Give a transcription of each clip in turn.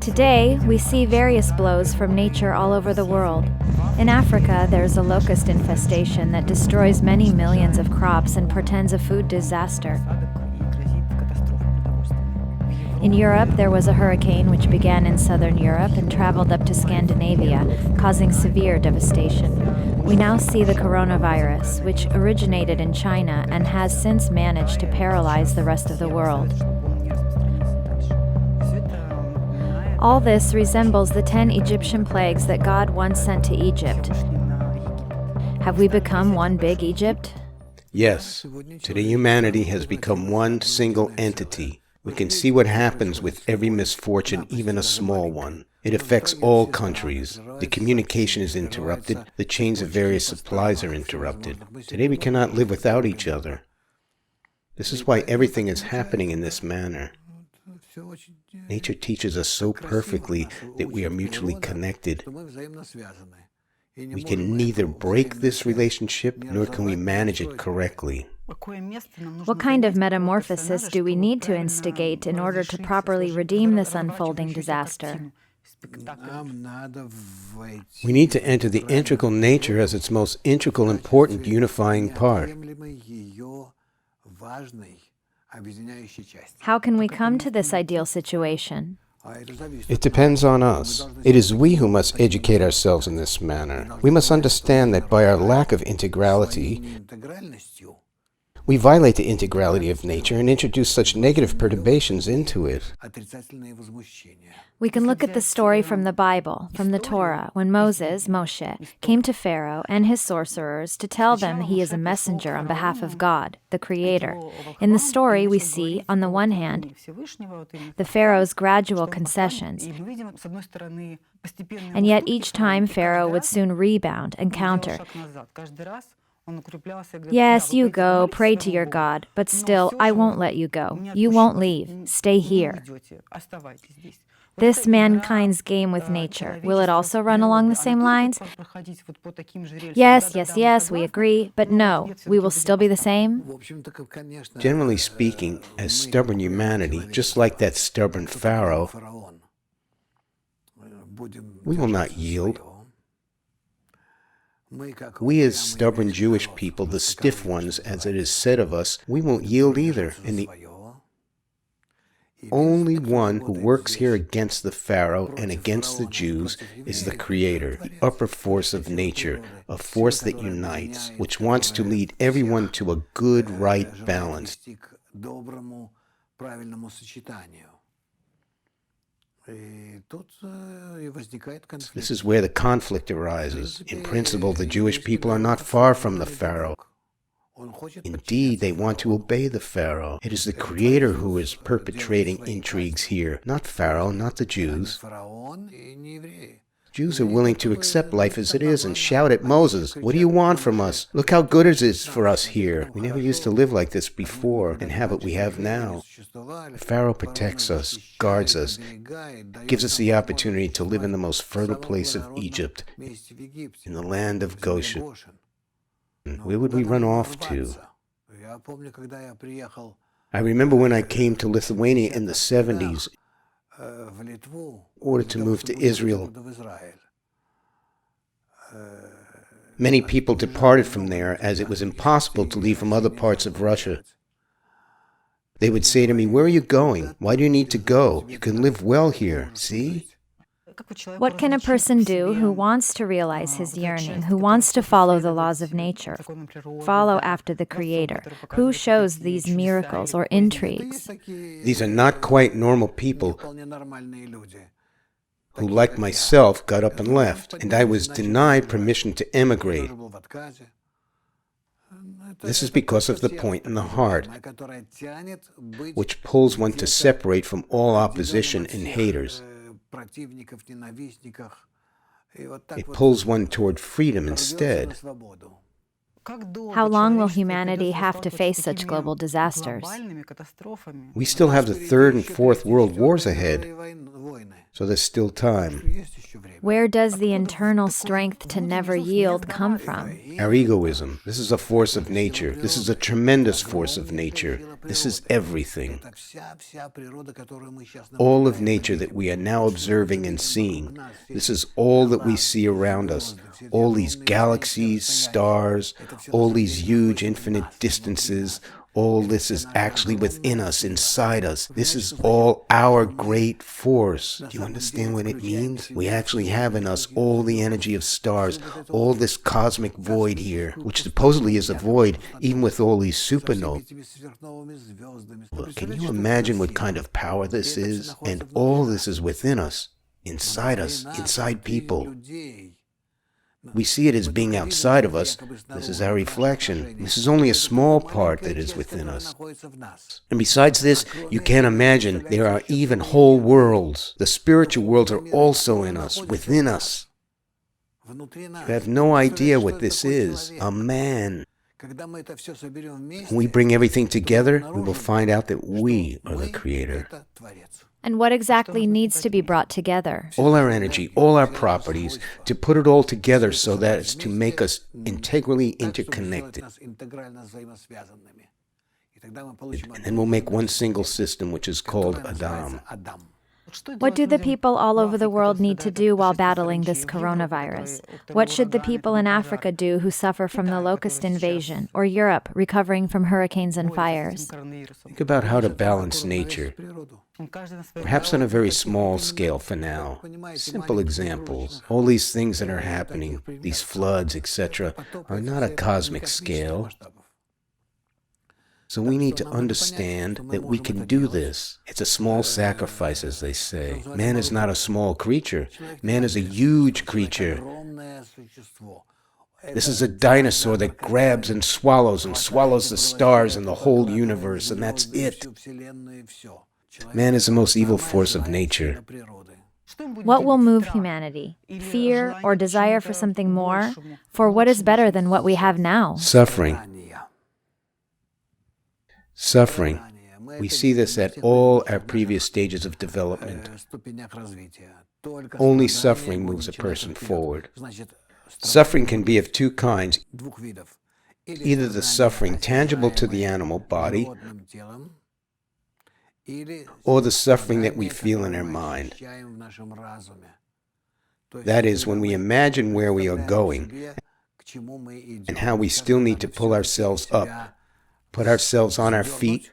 Today, we see various blows from nature all over the world. In Africa, there's a locust infestation that destroys many millions of crops and portends a food disaster. In Europe, there was a hurricane which began in southern Europe and traveled up to Scandinavia, causing severe devastation. We now see the coronavirus, which originated in China and has since managed to paralyze the rest of the world. All this resembles the 10 Egyptian plagues that God once sent to Egypt. Have we become one big Egypt? Yes. Today humanity has become one single entity. We can see what happens with every misfortune, even a small one. It affects all countries. The communication is interrupted. The chains of various supplies are interrupted. Today we cannot live without each other. This is why everything is happening in this manner. Nature teaches us so perfectly that we are mutually connected. We can neither break this relationship, nor can we manage it correctly. What kind of metamorphosis do we need to instigate in order to properly redeem this unfolding disaster? We need to enter the integral nature as its most integral, important, unifying part. How can we come to this ideal situation? It depends on us. It is we who must educate ourselves in this manner. We must understand that by our lack of integrality, we violate the integrality of nature and introduce such negative perturbations into it. We can look at the story from the Bible, from the Torah, when Moshe, came to Pharaoh and his sorcerers to tell them he is a messenger on behalf of God, the Creator. In the story, we see, on the one hand, the Pharaoh's gradual concessions, and yet each time Pharaoh would soon rebound and counter. Yes, you go, pray to your God, but still, I won't let you go. You won't leave. Stay here. This mankind's game with nature, will it also run along the same lines? Yes, we agree, but no, we will still be the same? Generally speaking, as stubborn humanity, just like that stubborn Pharaoh, we will not yield. We as stubborn Jewish people, the stiff ones, as it is said of us, we won't yield either. And the only one who works here against the Pharaoh and against the Jews is the Creator, the upper force of nature, a force that unites, which wants to lead everyone to a good, right balance. This is where the conflict arises. In principle, the Jewish people are not far from the Pharaoh. Indeed, they want to obey the Pharaoh. It is the Creator who is perpetrating intrigues here, not Pharaoh, not the Jews. Jews are willing to accept life as it is and shout at Moses, "What do you want from us? Look how good it is for us here. We never used to live like this before and have what we have now." The Pharaoh protects us, guards us, gives us the opportunity to live in the most fertile place of Egypt, in the land of Goshen. Where would we run off to? I remember when I came to Lithuania in the 70s, in order to move to Israel. Many people departed from there as it was impossible to leave from other parts of Russia. They would say to me, "Where are you going? Why do you need to go? You can live well here, see?" What can a person do who wants to realize his yearning, who wants to follow the laws of nature, follow after the Creator? Who shows these miracles or intrigues? These are not quite normal people who, like myself, got up and left, and I was denied permission to emigrate. This is because of the point in the heart, which pulls one to separate from all opposition and haters. It pulls one toward freedom instead. How long will humanity have to face such global disasters? We still have the third and fourth world wars ahead, so there's still time. Where does the internal strength to never yield come from? Our egoism. This is a force of nature. This is a tremendous force of nature. This is everything. All of nature that we are now observing and seeing. This is all that we see around us. All these galaxies, stars, all these huge infinite distances. All this is actually within us, inside us. This is all our great force. Do you understand what it means? We actually have in us all the energy of stars, all this cosmic void here, which supposedly is a void, even with all these supernovas. Can you imagine what kind of power this is? And all this is within us, inside people. We see it as being outside of us. This is our reflection. This is only a small part that is within us. And besides this, you can't imagine there are even whole worlds. The spiritual worlds are also in us, within us. You have no idea what this is. A man. When we bring everything together, we will find out that we are the creator. And what exactly needs to be brought together? All our energy, all our properties, to put it all together so that it's to make us integrally interconnected. And then we'll make one single system, which is called Adam. What do the people all over the world need to do while battling this coronavirus? What should the people in Africa do who suffer from the locust invasion, or Europe recovering from hurricanes and fires? Think about how to balance nature. Perhaps on a very small scale for now. Simple examples. All these things that are happening, these floods, etc., are not a cosmic scale. So we need to understand that we can do this. It's a small sacrifice, as they say. Man is not a small creature. Man is a huge creature. This is a dinosaur that grabs and swallows the stars and the whole universe, and that's it. Man is the most evil force of nature. What will move humanity? Fear or desire for something more? For what is better than what we have now? Suffering. Suffering. We see this at all our previous stages of development. Only suffering moves a person forward. Suffering can be of two kinds. Either the suffering tangible to the animal body, or the suffering that we feel in our mind. That is, when we imagine where we are going and how we still need to pull ourselves up, put ourselves on our feet,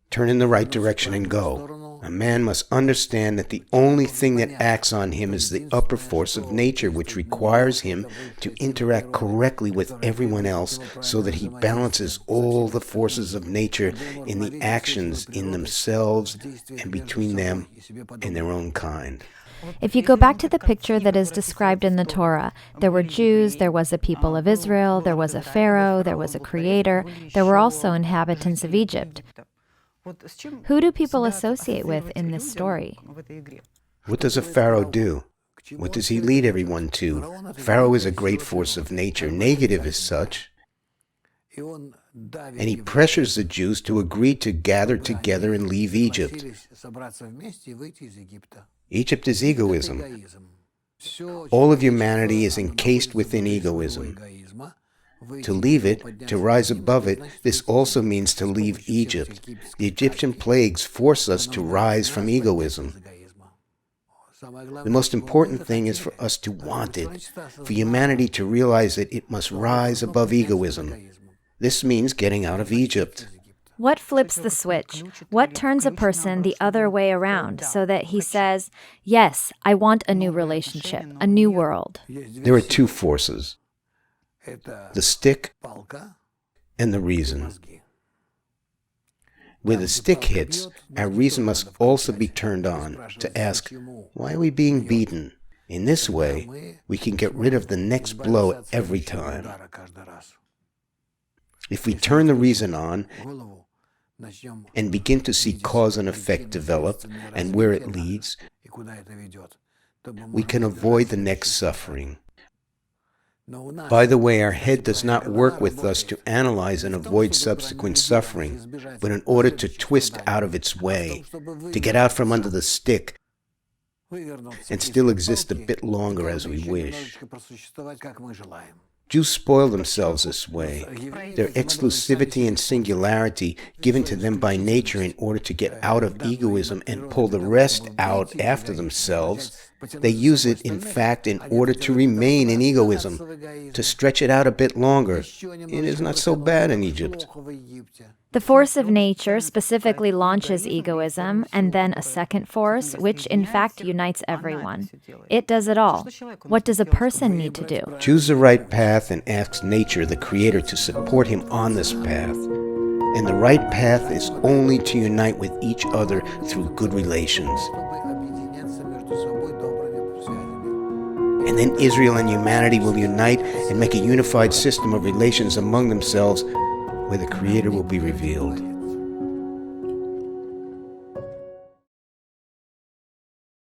turn in the right direction and go. A man must understand that the only thing that acts on him is the upper force of nature, which requires him to interact correctly with everyone else so that he balances all the forces of nature in the actions in themselves and between them and their own kind. If you go back to the picture that is described in the Torah, there were Jews, there was a people of Israel, there was a Pharaoh, there was a creator, there were also inhabitants of Egypt. Who do people associate with in this story? What does a Pharaoh do? What does he lead everyone to? Pharaoh is a great force of nature, negative as such. And he pressures the Jews to agree to gather together and leave Egypt. Egypt is egoism. All of humanity is encased within egoism. To leave it, to rise above it, this also means to leave Egypt. The Egyptian plagues force us to rise from egoism. The most important thing is for us to want it, for humanity to realize that it must rise above egoism. This means getting out of Egypt. What flips the switch? What turns a person the other way around so that he says, yes, I want a new relationship, a new world? There are two forces, the stick and the reason. Where the stick hits, our reason must also be turned on to ask, why are we being beaten? In this way, we can get rid of the next blow every time. If we turn the reason on and begin to see cause and effect develop and where it leads, we can avoid the next suffering. By the way, our head does not work with us to analyze and avoid subsequent suffering, but in order to twist out of its way, to get out from under the stick, and still exist a bit longer as we wish. Jews spoil themselves this way. Their exclusivity and singularity given to them by nature in order to get out of egoism and pull the rest out after themselves, they use it, in fact, in order to remain in egoism, to stretch it out a bit longer. It is not so bad in Egypt. The force of nature specifically launches egoism, and then a second force, which in fact unites everyone. It does it all. What does a person need to do? Choose the right path and ask nature, the Creator, to support him on this path. And the right path is only to unite with each other through good relations. And then Israel and humanity will unite and make a unified system of relations among themselves where the Creator will be revealed.